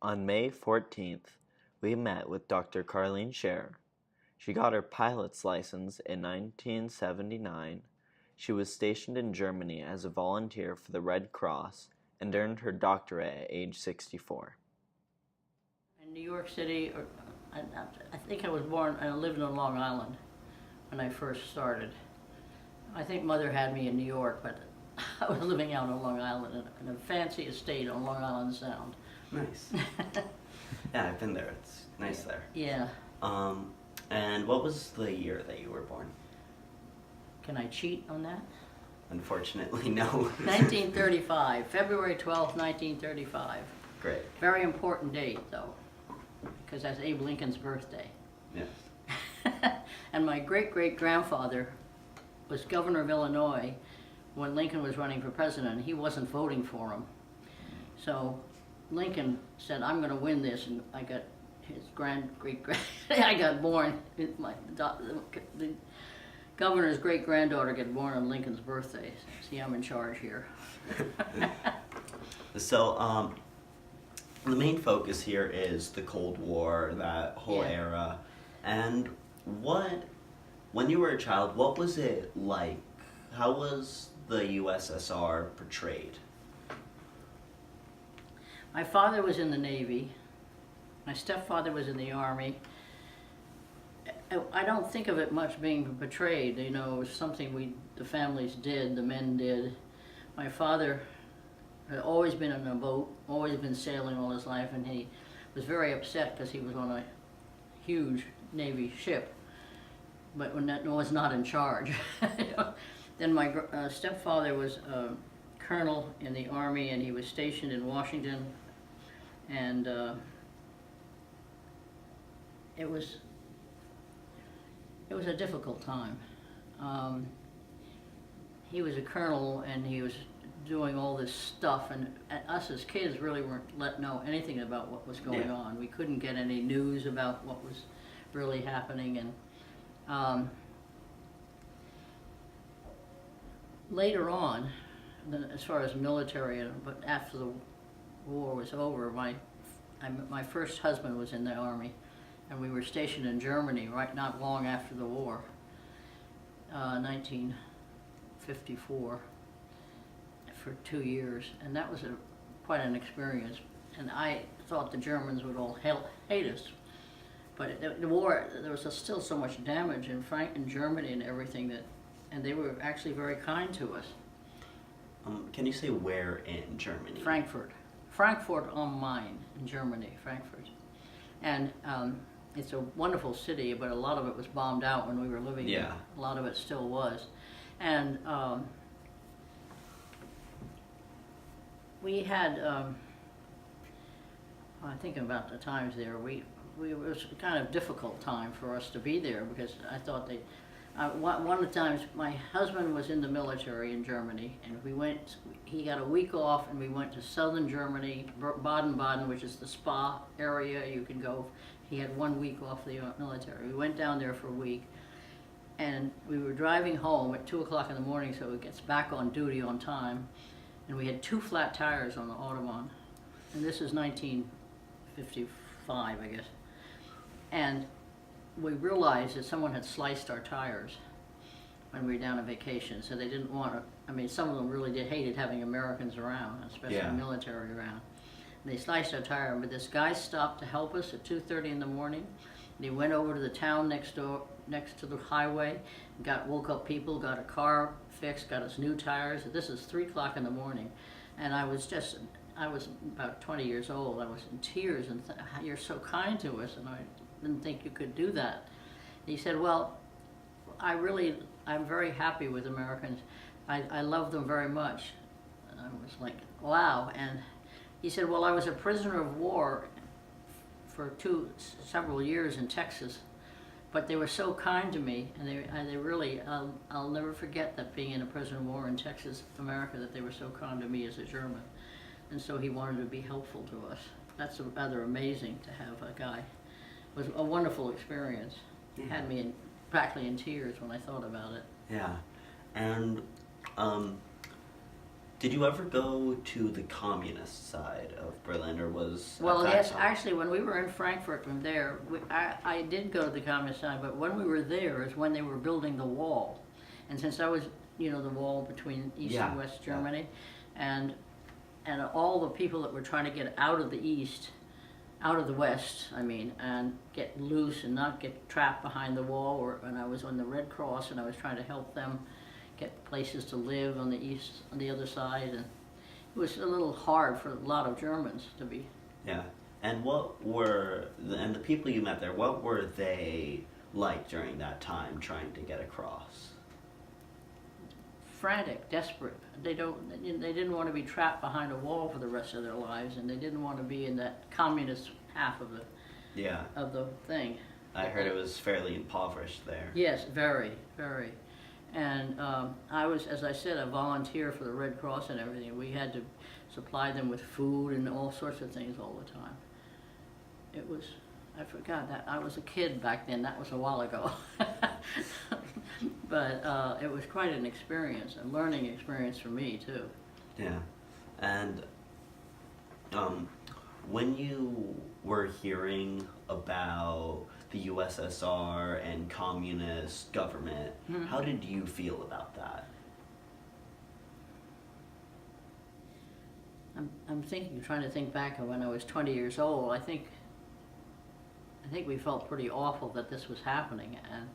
On May 14th, we met with Dr. Caroline Scherer. She got her pilot's license in 1979. She was stationed in Germany as a volunteer for the Red Cross and earned her doctorate at age 64. In New York City, I think I was born, I lived on Long Island when I first started. I think Mother had me in New York, but I was living out on Long Island in a fancy estate on Long Island Sound. Nice. Yeah, I've been there. It's nice there. Yeah. And what was the year that you were born? Can I cheat on that? Unfortunately, no. 1935, February 12th, 1935. Great. Very important date, though, because that's Abe Lincoln's birthday. Yes. And my great-great-grandfather was governor of Illinois when Lincoln was running for president, and he wasn't voting for him. So Lincoln said, I'm going to win this, and I got his I got born, the governor's great-granddaughter got born on Lincoln's birthday. See, I'm in charge here. So, the main focus here is the Cold War, that whole era. And when you were a child, what was it like? How was the USSR portrayed? My father was in the Navy. My stepfather was in the Army. I don't think of it much being portrayed. You know, it was something the families did, the men did. My father had always been on a boat, always been sailing all his life, and he was very upset because he was on a huge Navy ship, but when that was not in charge. Then my stepfather was a colonel in the Army, and he was stationed in Washington, and it was a difficult time. He was a colonel, and he was doing all this stuff, and us as kids really weren't let know anything about what was going on. We couldn't get any news about what was really happening, and later on, as far as military, but after the war was over, my first husband was in the Army, and we were stationed in Germany not long after the war, 1954, for 2 years, and that was quite an experience. And I thought the Germans would all hate us, but the war, there was still so much damage in Germany and everything and they were actually very kind to us. Can you say where in Germany? Frankfurt am Main in Germany, Frankfurt. And it's a wonderful city, but a lot of it was bombed out when we were living there. A lot of it still was. And we had, I think about the times there, it was a kind of difficult time for us to be there, because I thought one of the times my husband was in the military in Germany, and he got a week off, and we went to southern Germany, Baden-Baden, which is the spa area. You can go. He had 1 week off the military. We went down there for a week, and we were driving home at 2 o'clock in the morning, so he gets back on duty on time, and we had 2 flat tires on the Autobahn, and this is 1955, I guess, and we realized that someone had sliced our tires when we were down on vacation, so they didn't want to, some of them really hated having Americans around, especially military around. And they sliced our tire, but this guy stopped to help us at 2:30 in the morning, and he went over to the town next to the highway, woke up people, got a car fixed, got us new tires. This is 3 o'clock in the morning, and I was about 20 years old. I was in tears, and you're so kind to us, and I didn't think you could do that. He said, well, I'm very happy with Americans. I love them very much. And I was like, wow. And he said, well, I was a prisoner of war for several years in Texas, but they were so kind to me, and they really, I'll never forget that, being in a prisoner of war in Texas, America, that they were so kind to me as a German. And so he wanted to be helpful to us. That's rather amazing to have a guy. It was a wonderful experience. It had me practically in tears when I thought about it. Yeah, and Did you ever go to the communist side of Berlin, or was Well, at that yes, time? actually, when we were in Frankfurt from there, I did go to the communist side, but when we were there is when they were building the wall. And since I was, the wall between East Yeah, and West yeah. Germany, and all the people that were trying to get out of the East, out of the West, I mean, and get loose and not get trapped behind the wall, and I was on the Red Cross and I was trying to help them get places to live on the East, on the other side, and it was a little hard for a lot of Germans to be. Yeah. And the people you met there, what were they like during that time trying to get across? Frantic, desperate. They didn't want to be trapped behind a wall for the rest of their lives, and they didn't want to be in that communist half of Yeah. the thing. I heard it was fairly impoverished there. Yes, very, very. And I was, as I said, a volunteer for the Red Cross and everything. We had to supply them with food and all sorts of things all the time. It was, I forgot that I was a kid back then. That was a while ago. But it was quite an experience, a learning experience for me too. Yeah. And when you were hearing about the USSR and communist government, how did you feel about that? I'm trying to think back of when I was 20 years old. I think we felt pretty awful that this was happening, and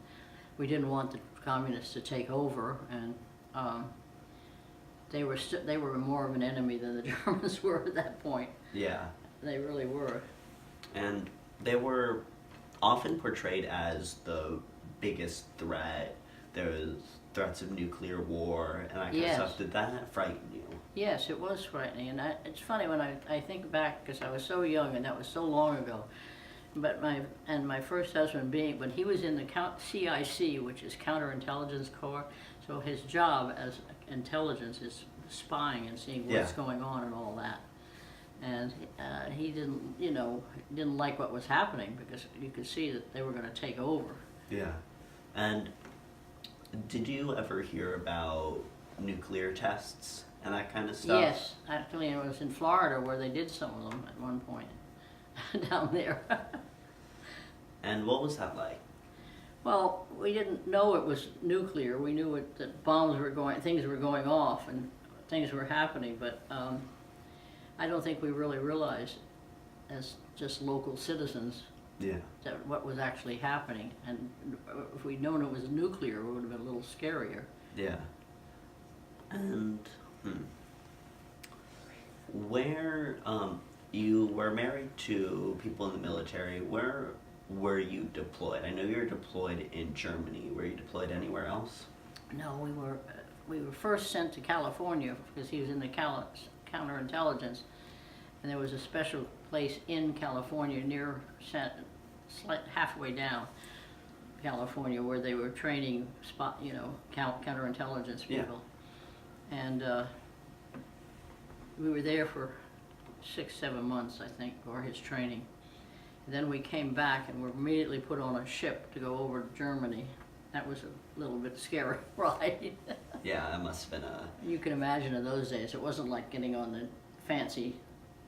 we didn't want the communists to take over, and they were more of an enemy than the Germans were at that point. Yeah. They really were. And they were often portrayed as the biggest threat. There was threats of nuclear war and that kind Yes. of stuff. Did that frighten you? Yes, it was frightening, and it's funny when I think back, because I was so young and that was so long ago. But my first husband, when he was in the CIC, which is Counterintelligence Corps, so his job as intelligence is spying and seeing what's going on and all that. And he didn't like what was happening, because you could see that they were going to take over. Yeah. And did you ever hear about nuclear tests and that kind of stuff? Yes, actually, it was in Florida where they did some of them at one point down there. And what was that like? Well, we didn't know it was nuclear. We knew that bombs were things were going off and things were happening, but I don't think we really realized, as just local citizens, that what was actually happening. And if we'd known it was nuclear, it would have been a little scarier. Yeah. And where you were married to people in the military, where were you deployed? I know you were deployed in Germany. Were you deployed anywhere else? No, we were first sent to California because he was in the counterintelligence, and there was a special place in California near halfway down California where they were training counterintelligence people. Yeah. And we were there for 6-7 months, I think, for his training. And then we came back and were immediately put on a ship to go over to Germany. That was a little bit scary ride. Yeah, that must have been You can imagine in those days, it wasn't like getting on the fancy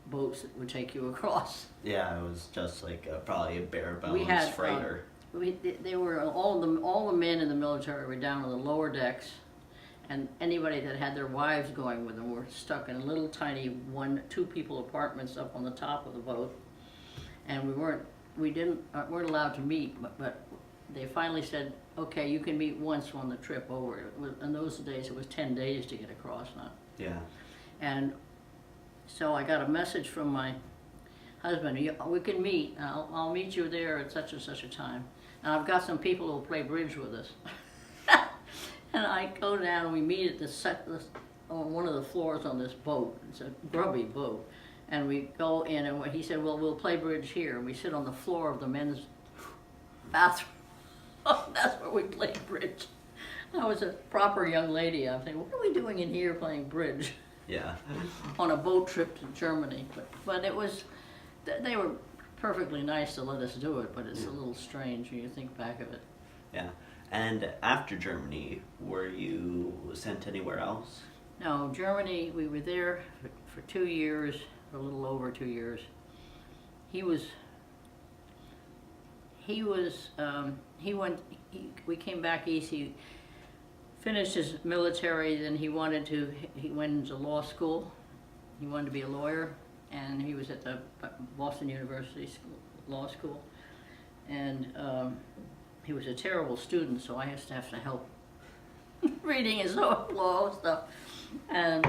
boats that would take you across. Yeah, it was just like probably a bare bones We had freighter. They were all the men in the military were down on the lower decks, and anybody that had their wives going with them were stuck in little tiny 1-2 people apartments up on the top of the boat, and we weren't allowed to meet, but they finally said, okay, you can meet once on the trip over. In those days it was 10 days to get across now. Yeah. And so I got a message from my husband, we can meet, I'll meet you there at such and such a time. And I've got some people who will play bridge with us. And I go down and we meet at on one of the floors on this boat. It's a grubby boat. And we go in and he said, well, we'll play bridge here. And we sit on the floor of the men's bathroom. That's where we played bridge. I was a proper young lady. I'm thinking, what are we doing in here playing bridge? Yeah. On a boat trip to Germany. But it was, they were perfectly nice to let us do it, but it's a little strange when you think back of it. Yeah. And after Germany, were you sent anywhere else? No, Germany, we were there for 2 years, or a little over 2 years. He was, we came back east, he finished his military, then he went into law school. He wanted to be a lawyer, and he was at the Boston University Law School. And he was a terrible student, so I used to have to help reading his law stuff. And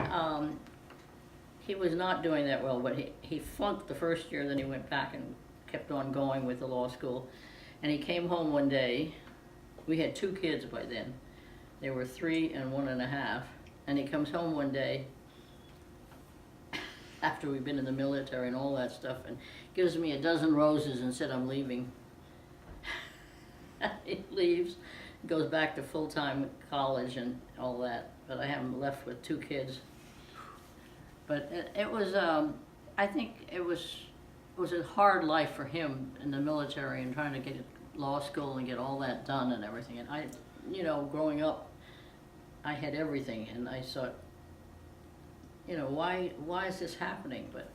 he was not doing that well, but he flunked the first year, then he went back and kept on going with the law school. And he came home one day. We had 2 kids by then. They were 3 and 1.5. And he comes home one day after we've been in the military and all that stuff, and gives me a dozen roses and said, "I'm leaving." He leaves, goes back to full-time college and all that, but I am left with 2 kids. But it was, I think it was a hard life for him in the military and trying to get law school and get all that done and everything. And I, growing up, I had everything, and I thought, why is this happening? But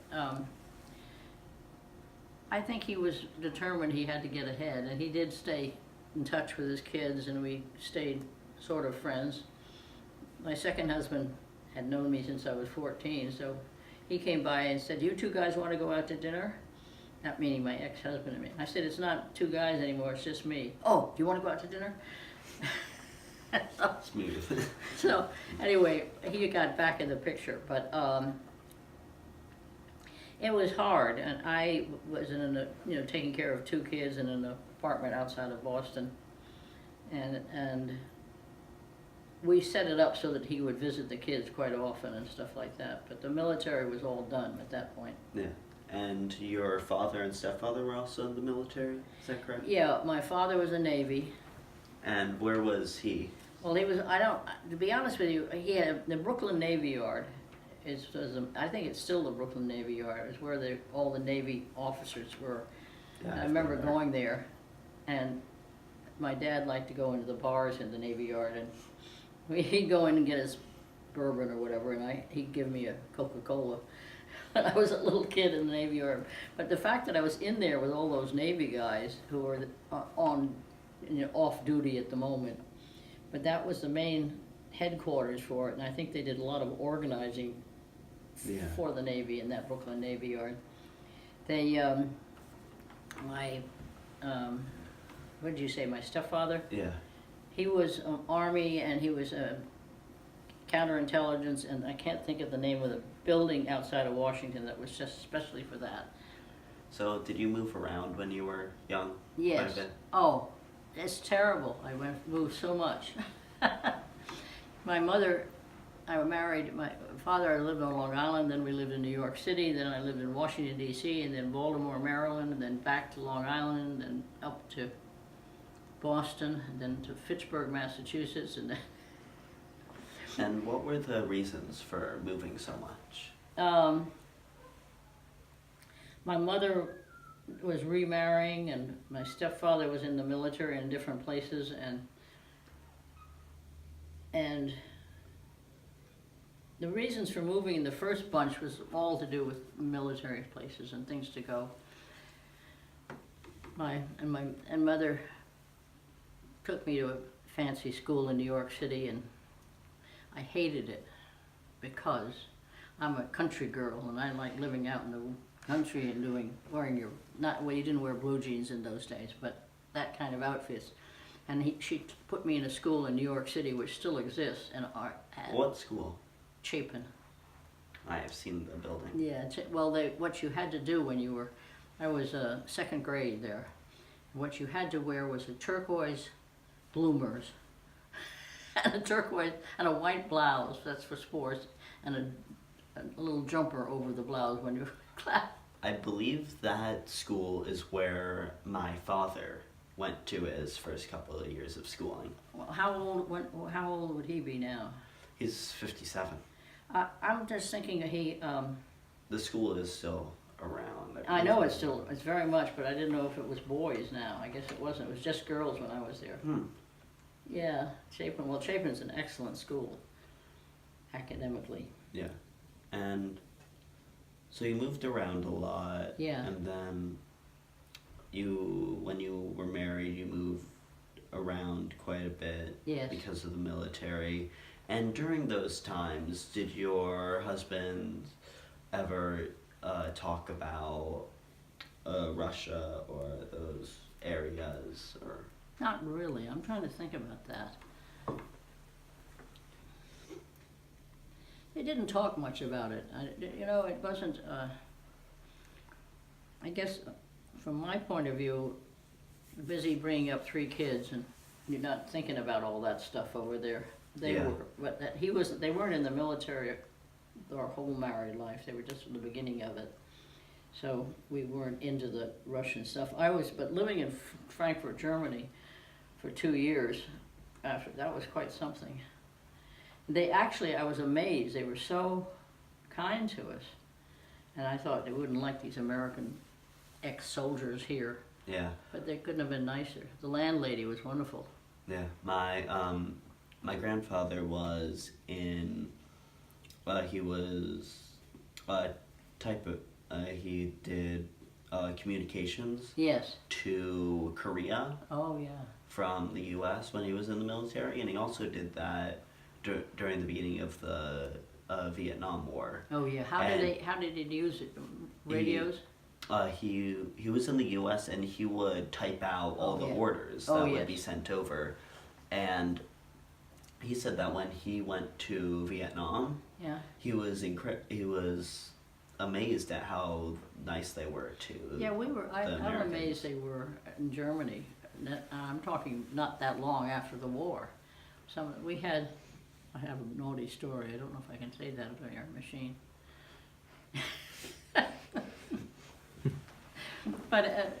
I think he was determined he had to get ahead, and he did stay in touch with his kids, and we stayed sort of friends. My second husband had known me since I was 14, so he came by and said, "You 2 guys want to go out to dinner?" Not meaning my ex-husband and me. I said, "It's not 2 guys anymore, it's just me." "Oh, do you want to go out to dinner?" Smooth. So anyway, he got back in the picture, but it was hard, and I was taking care of 2 kids in an apartment outside of Boston, and we set it up so that he would visit the kids quite often and stuff like that. But the military was all done at that point. Yeah. And your father and stepfather were also in the military, is that correct? Yeah, my father was a Navy. And where was he? Well, he was, to be honest with you, he had the Brooklyn Navy Yard. I think it's still the Brooklyn Navy Yard. It's where all the Navy officers were. Yeah, I remember going there, and my dad liked to go into the bars in the Navy Yard, and he'd go in and get his bourbon or whatever, and he'd give me a Coca-Cola when I was a little kid in the Navy Yard. But the fact that I was in there with all those Navy guys who were on off duty at the moment, but that was the main headquarters for it, and I think they did a lot of organizing for the Navy in that Brooklyn Navy Yard. They, what did you say, my stepfather? Yeah. He was Army, and he was counterintelligence, and I can't think of the name of the building outside of Washington that was just especially for that. So did you move around when you were young? Yes. Quite a bit? Oh, it's terrible. I moved so much. My mother, I married my father. I lived on Long Island, then we lived in New York City, then I lived in Washington, D.C., and then Baltimore, Maryland, and then back to Long Island, and up to Boston, and then to Fitchburg, Massachusetts, and then... And what were the reasons for moving so much? My mother was remarrying, and my stepfather was in the military in different places, and the reasons for moving in the first bunch was all to do with military places and things to go. My mother took me to a fancy school in New York City, and I hated it because I'm a country girl, and I like living out in the country and you didn't wear blue jeans in those days, but that kind of outfits. And she put me in a school in New York City, which still exists, and What school? Chapin. I have seen the building. Yeah, what you had to do when I was second grade there, what you had to wear was a turquoise bloomers, and a turquoise, and a white blouse, that's for sports, and a little jumper over the blouse when you class. I believe that school is where my father went to his first couple of years of schooling. Well, how old would he be now? He's 57. I'm just thinking The school is still around. I know it's very much, but I didn't know if it was boys now. I guess it wasn't. It was just girls when I was there. Yeah, Chapin. Well, Chapin's an excellent school. academically. Yeah. And so you moved around a lot. Yeah. And then when you were married, you moved around quite a bit. Yes. Because of the military. And during those times, did your husband ever talk about Russia or those areas, or? Not really. I'm trying to think about that. He didn't talk much about it. It wasn't, I guess, from my point of view, busy bringing up 3 kids, and you're not thinking about all that stuff over there. They Yeah. were, but they weren't in the military their whole married life. They were just at the beginning of it. So we weren't into the Russian stuff. But living in Frankfurt, Germany for 2 years, after that was quite something. I was amazed. They were so kind to us. And I thought they wouldn't like these American ex-soldiers here. Yeah. But they couldn't have been nicer. The landlady was wonderful. Yeah. My grandfather was in, he was he did communications. Yes. To Korea. Oh, yeah. From the U.S. when he was in the military, and he also did that during the beginning of the Vietnam War. Oh, yeah. How did he use it? Radios? He was in the U.S. and he would type out all the orders that would be sent over, and he said that when he went to Vietnam, he was amazed at how nice they were to. Yeah, I'm amazed they were in Germany. I'm talking not that long after the war. I have a naughty story. I don't know if I can say that on your machine. But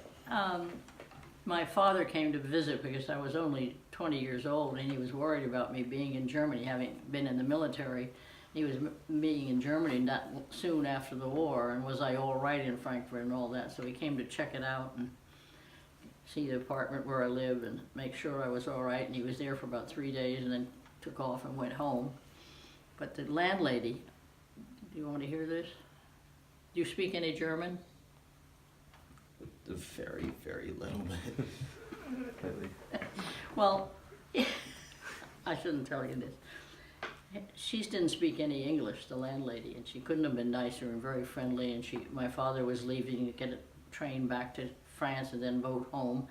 my father came to visit because I was only 20 years old, and he was worried about me being in Germany, having been in the military. He was being in Germany not soon after the war, and was I all right in Frankfurt and all that. So he came to check it out and see the apartment where I live and make sure I was all right. And he was there for about 3 days and then took off and went home. But the landlady, do you want to hear this? Do you speak any German? Very, very little bit. Well, I shouldn't tell you this. She didn't speak any English, the landlady, and she couldn't have been nicer and very friendly. And my father was leaving to get a train back to France and then boat home.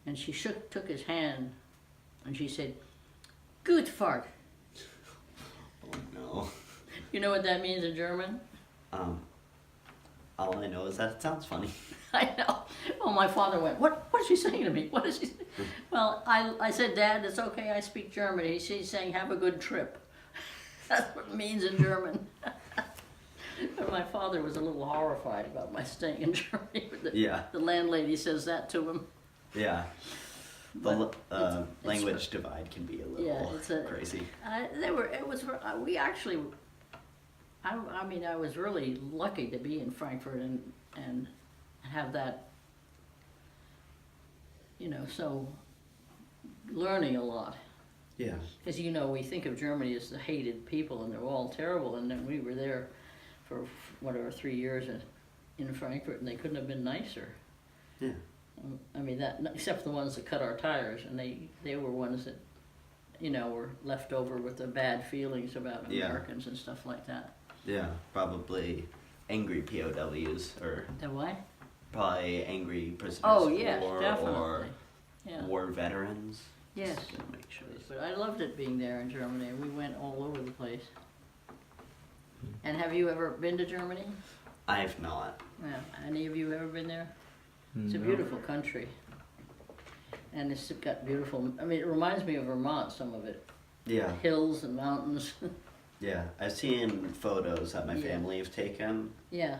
And she took his hand and she said, "Gut Fahrt." Oh no. You know what that means in German? All I know is that it sounds funny. I know. Well, my father went, what is she saying to me? What is she saying? Well, I said, "Dad, it's okay, I speak German." She's saying, "Have a good trip." That's what it means in German. And my father was a little horrified about my staying in Germany. The landlady says that to him. Yeah. The language divide can be a little crazy. I was really lucky to be in Frankfurt and have that, so learning a lot. Yeah. Because, we think of Germany as the hated people and they're all terrible, and then we were there for 3 years in Frankfurt, and they couldn't have been nicer. Yeah. Except the ones that cut our tires, and they were ones that, were left over with the bad feelings about Americans and stuff like that. Yeah, probably angry POWs or. The what? Probably angry prisoners of war definitely. Or war veterans. Yes. Just to make sure. But I loved it being there in Germany. We went all over the place. And have you ever been to Germany? I have not. Yeah. Any of you ever been there? It's a beautiful country. And it's got beautiful, it reminds me of Vermont, some of it. Yeah. Hills and mountains. Yeah, I've seen photos that my family have taken. Yeah.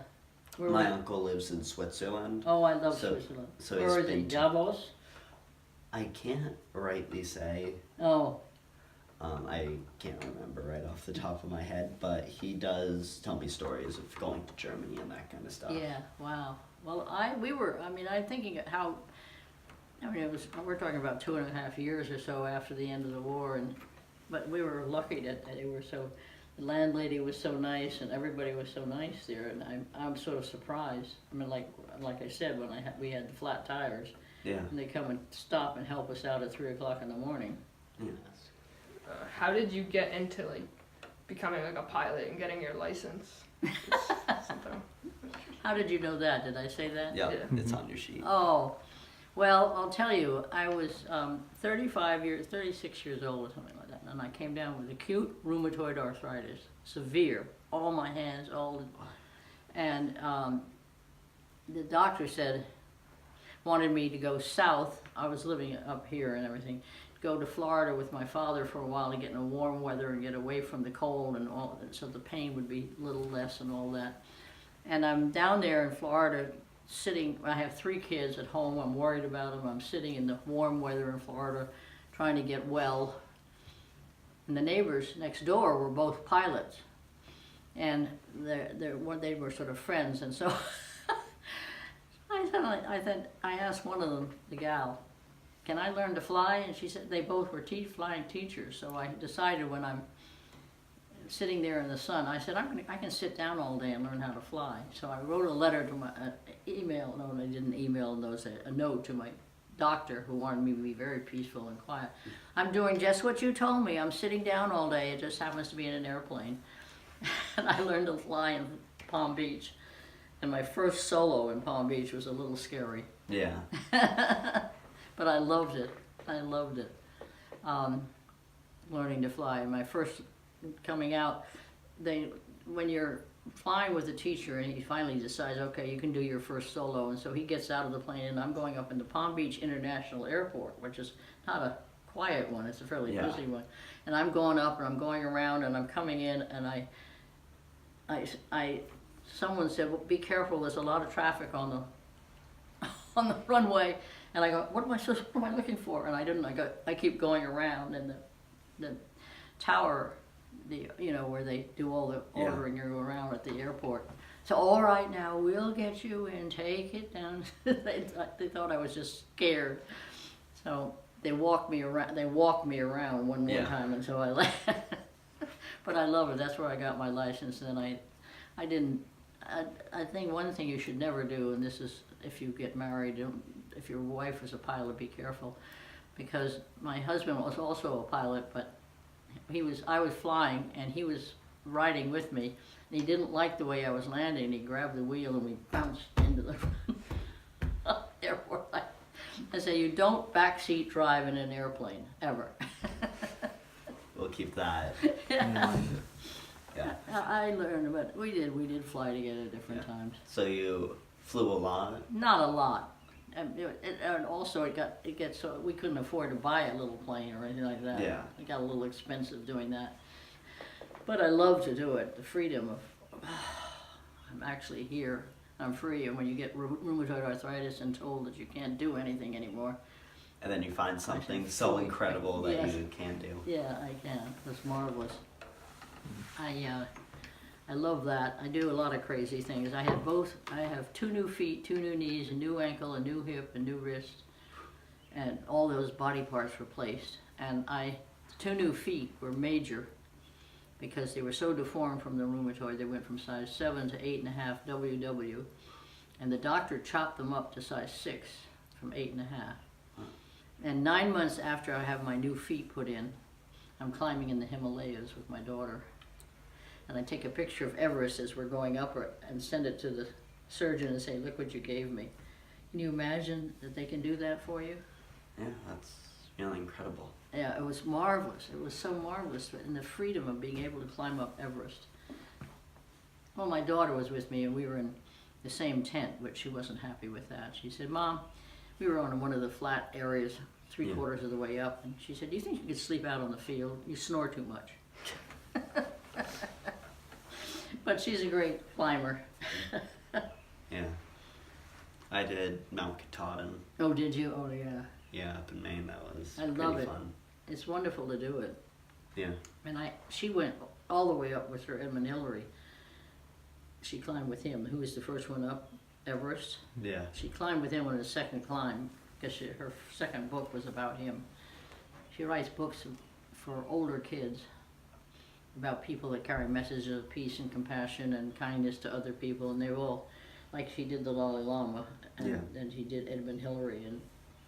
My uncle lives in Switzerland. Oh, I love Switzerland. So Where is he? Davos? I can't rightly say. Oh. I can't remember right off the top of my head, but he does tell me stories of going to Germany and that kind of stuff. Yeah, wow. Well, I'm thinking how, we're talking about 2.5 years or so after the end of the war, but we were lucky that they were so, the landlady was so nice, and everybody was so nice there, and I'm sort of surprised. I mean, like I said, when we had the flat tires, Yeah. and they come and stop and help us out at 3 o'clock in the morning. Yeah. How did you get into like becoming like a pilot and getting your license? Something. How did you know that? Did I say that? Yeah, Yeah. it's on your sheet. Oh, well, I'll tell you, I was 36 years old or something like that, and I came down with acute rheumatoid arthritis, severe, all my hands, and the doctor wanted me to go south. I was living up here and everything. Go to Florida with my father for a while to get in the warm weather and get away from the cold and all, so the pain would be a little less and all that. And I'm down there in Florida sitting, I have 3 kids at home, I'm worried about them, I'm sitting in the warm weather in Florida trying to get well. And the neighbors next door were both pilots. And they were sort of friends, and so I asked one of them, the gal, can I learn to fly? And she said they both were flying teachers. So I decided when I'm sitting there in the sun, I said I can sit down all day and learn how to fly. So I wrote a letter to my I didn't email those, a note to my doctor who wanted me to be very peaceful and quiet. I'm doing just what you told me. I'm sitting down all day. It just happens to be in an airplane. And I learned to fly in Palm Beach. And my first solo in Palm Beach was a little scary. Yeah. But I loved it. I loved it. Learning to fly. My first coming out, when you're flying with a teacher and he finally decides, okay, you can do your first solo, and so he gets out of the plane and I'm going up into Palm Beach International Airport, which is not a quiet one, it's a fairly busy one. And I'm going up and I'm going around and I'm coming in and someone said, well, be careful, there's a lot of traffic on the runway. And I go, what am I looking for? And I keep going around, and the tower, where they do all the ordering, you go around at the airport. So, all right, now we'll get you in, take it down. They thought I was just scared. So they walked me around one more time, and so I left. But I love it. That's where I got my license. And I think one thing you should never do, and this is if you get married, if your wife is a pilot, be careful, because my husband was also a pilot, but I was flying and he was riding with me, and he didn't like the way I was landing. He grabbed the wheel and we bounced into the airport. I say, you don't backseat drive in an airplane ever. We'll keep that. Yeah. Yeah. I learned, but we did fly together at different times. So you flew a lot? Not a lot. And also it gets so we couldn't afford to buy a little plane or anything like that. Yeah. It got a little expensive doing that. But I love to do it. The freedom of I'm actually here. I'm free. And when you get rheumatoid arthritis and told that you can't do anything anymore. And then you find something so incredible that you can do. Yeah, I can. It's marvelous. I love that. I do a lot of crazy things. I have 2 new feet, 2 new knees, a new ankle, a new hip, a new wrist, and all those body parts replaced. And 2 new feet were major because they were so deformed from the rheumatoid. They went from size 7 to 8.5 WW, and the doctor chopped them up to size 6 from 8.5. And 9 months after I have my new feet put in, I'm climbing in the Himalayas with my daughter. And I take a picture of Everest as we're going up and send it to the surgeon and say, look what you gave me. Can you imagine that they can do that for you? Yeah, that's really incredible. Yeah, it was marvelous. It was so marvelous. And the freedom of being able to climb up Everest. Well, my daughter was with me and we were in the same tent, but she wasn't happy with that. She said, Mom, we were on one of the flat areas, 3/4 of the way up. And she said, do you think you could sleep out on the field? You snore too much. But she's a great climber. Yeah. I did Mount Katahdin. Oh, did you? Oh, yeah. Yeah, up in Maine. That was I love pretty it. fun. It's wonderful to do it. Yeah. And she went all the way up with her Edmund Hillary. She climbed with him. Who was the first one up? Everest. Yeah. She climbed with him on his second climb because her second book was about him. She writes books for older kids. about people that carry messages of peace and compassion and kindness to other people, and they were all, like she did the Dalai Lama, and she did Edmund Hillary, and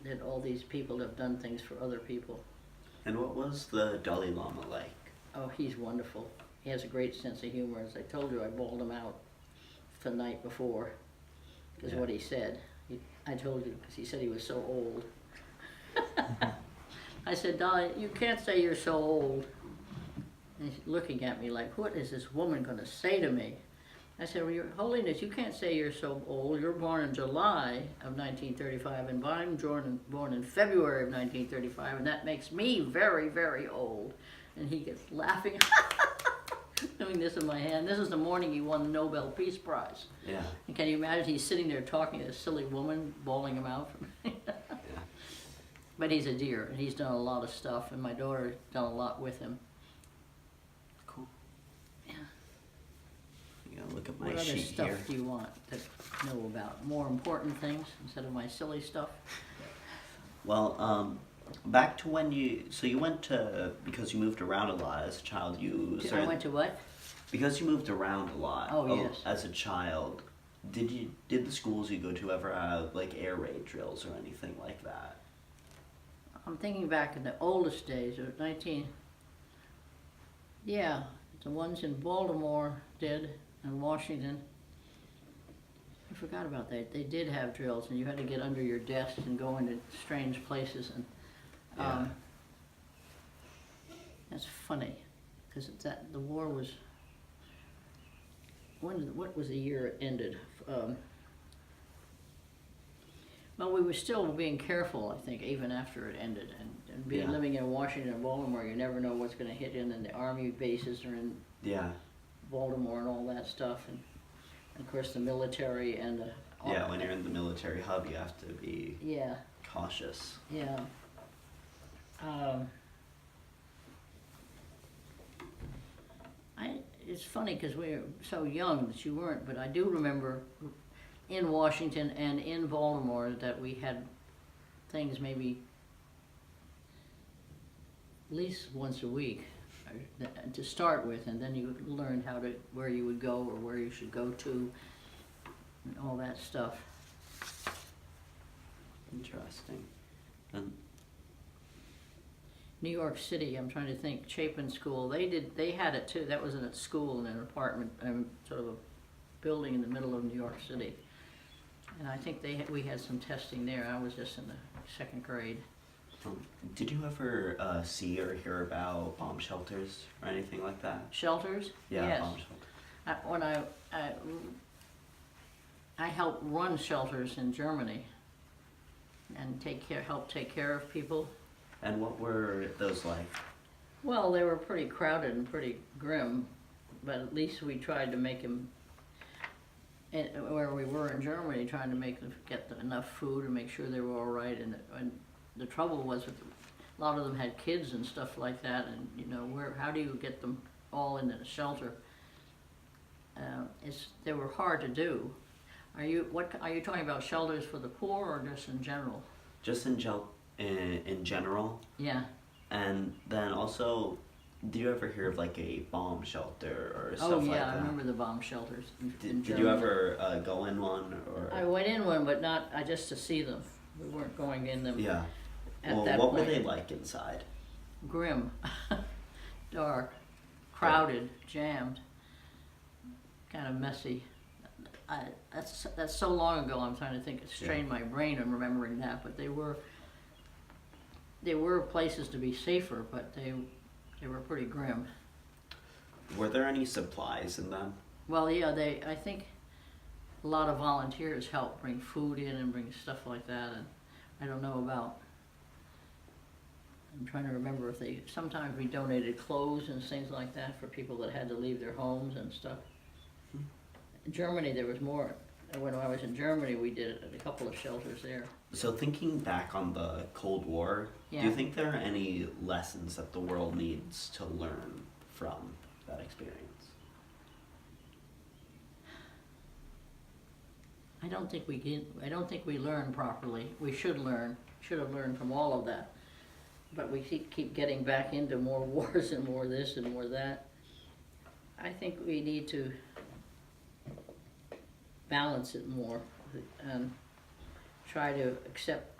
that all these people have done things for other people. And what was the Dalai Lama like? Oh, he's wonderful. He has a great sense of humor. As I told you, I bawled him out the night before, because what he said. I told you, because he said he was so old. I said, Dalai, you can't say you're so old. And he's looking at me like, what is this woman going to say to me? I said, well, Your Holiness, you can't say you're so old. You're born in July of 1935, and I'm born in February of 1935, and that makes me very, very old. And he gets laughing, doing this in my hand. This is the morning he won the Nobel Peace Prize. Yeah. And can you imagine he's sitting there talking to this silly woman, bawling him out? But he's a dear, and he's done a lot of stuff, and my daughter's done a lot with him. Cool. Yeah. You gotta look at my What other sheet stuff here. do you want to know about? More important things instead of my silly stuff? Well, back to when you went to, because you moved around a lot as a child, I went to what? because you moved around a lot. Oh, yes. As a child, did the schools you go to ever have like air raid drills or anything like that? I'm thinking back in the oldest days of yeah, the ones in Baltimore did, and Washington. I forgot about that. They did have drills, and you had to get under your desk and go into strange places. And Yeah. that's funny, because the war was. What was the year it ended? Well, we were still being careful, I think, even after it ended. And living in Washington and Baltimore, you never know what's going to hit in, and the army bases are in Baltimore and all that stuff. And of course, the military and the When you're in the military hub, you have to be cautious. Yeah. It's funny because we were so young that you weren't, but I do remember in Washington and in Baltimore that we had things maybe at least once a week to start with, and then you learned where you would go or where you should go to and all that stuff. Interesting. And New York City, I'm trying to think, Chapin School, they had it too. That was in a school, in an apartment, sort of a building in the middle of New York City. And I think we had some testing there. I was just in the second grade. did you ever see or hear about bomb shelters or anything like that? Shelters? Yeah, Yes. bomb shelters. When I helped run shelters in Germany and help take care of people. And what were those like? Well, they were pretty crowded and pretty grim, but at least we tried to make them, where we were in Germany, trying to make them get enough food and make sure they were all right. And the trouble was that a lot of them had kids and stuff like that, and how do you get them all in a shelter? They were hard to do. Are you talking about shelters for the poor or just in general? Just in general. Yeah. And then also, do you ever hear of like a bomb shelter or stuff like that? Oh yeah, I remember the bomb shelters in Did you ever go in one or? I went in one, but not just to see them. We weren't going in them. Yeah. At Well, that what point. were they like inside? Grim, dark, crowded, jammed, kind of messy. That's so long ago. I'm trying to think. It's strained my brain. I'm remembering that, but they were places to be safer, but they were pretty grim. Were there any supplies in them? Well, yeah, I think a lot of volunteers helped bring food in and bring stuff like that, and I don't know about. I'm trying to remember if sometimes we donated clothes and things like that for people that had to leave their homes and stuff. In Germany, there was more. When I was in Germany, we did a couple of shelters there. So thinking back on the Cold War, do you think there are any lessons that the world needs to learn from that experience? I don't think we learn properly. We should have learned from all of that. But we keep getting back into more wars and more this and more that. I think we need to balance it more and try to accept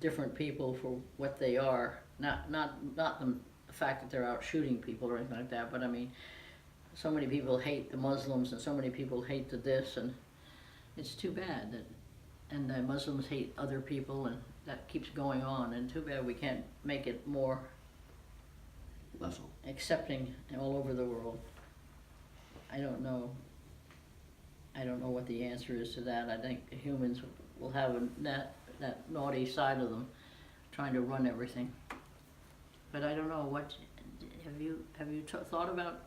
different people for what they are. Not the fact that they're out shooting people or anything like that, but I mean, so many people hate the Muslims and so many people hate the this, and it's too bad that, and the Muslims hate other people, and that keeps going on, and too bad we can't make it more Level. accepting all over the world. I don't know what the answer is to that. I think humans will have that naughty side of them, trying to run everything. But I don't know, what have you thought about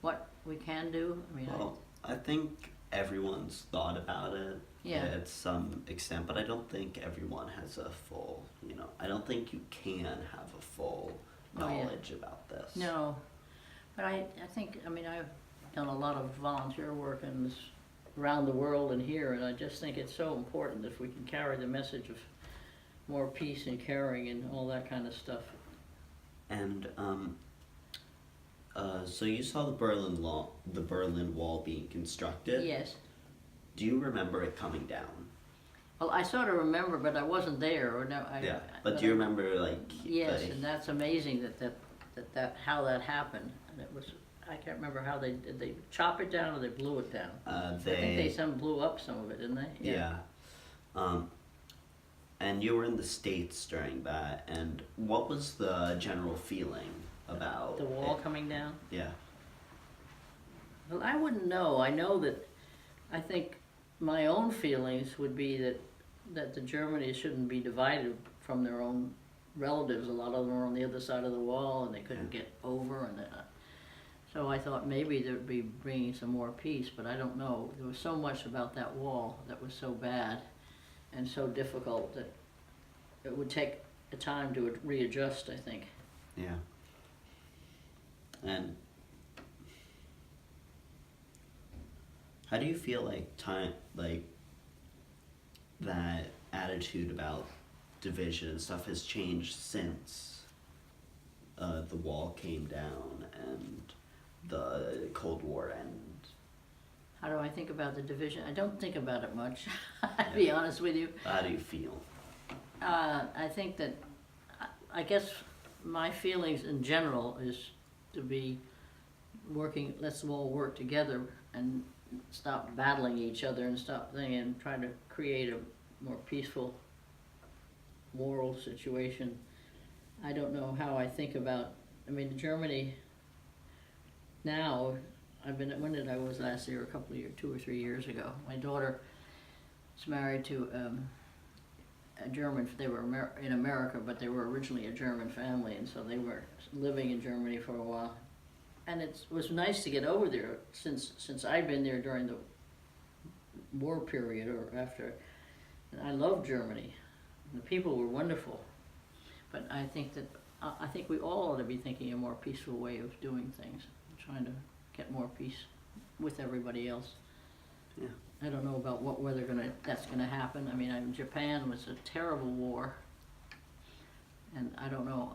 what we can do? I mean, Well, I think everyone's thought about it Yeah. at some extent, but I don't think everyone has a full, I don't think you can have a full Oh, yeah. knowledge about this. no, but I think, I mean, I've done a lot of volunteer work around the world and here, and I just think it's so important if we can carry the message of more peace and caring and all that kind of stuff. And so you saw the Berlin Wall being constructed. Yes. Do you remember it coming down? Well, I sort of remember, but I wasn't there, or no. Yeah. But do you remember Yes, and that's amazing that how that happened. And it was, I can't remember how did they chop it down or they blew it down. I think they blew up some of it, didn't they? Yeah. And you were in the States during that, and what was the general feeling about The wall it? coming down. Yeah. Well, I wouldn't know. I know that I think my own feelings would be that the Germany shouldn't be divided from their own relatives. A lot of them were on the other side of the wall and they couldn't get over, and so I thought maybe there'd be bringing some more peace, but I don't know. There was so much about that wall that was so bad and so difficult that it would take a time to readjust, I think. Yeah. And how do you feel like that attitude about division and stuff has changed since the wall came down and the Cold War ended? How do I think about the division? I don't think about it much, I'll be honest with you. How do you feel? I think that, I guess my feelings in general is to be working, let's all work together and stop battling each other and stop thinking and try to create a more peaceful moral situation. I don't know how I think about, I mean, Germany now, when did I was last year? A couple of years, 2 or 3 years ago. My daughter is married to a German. They were in America, but they were originally a German family, and so they were living in Germany for a while. And it was nice to get over there since I'd been there during the war period or after. And I loved Germany. The people were wonderful, but I think we all ought to be thinking a more peaceful way of doing things, trying to get more peace with everybody else. Yeah. I don't know about whether that's gonna happen. I mean, Japan was a terrible war, and I don't know.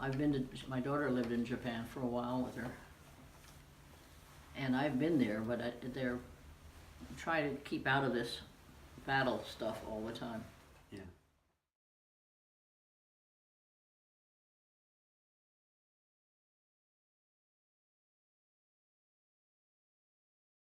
My daughter lived in Japan for a while with her, and I've been there, but they're trying to keep out of this battle stuff all the time. Yeah.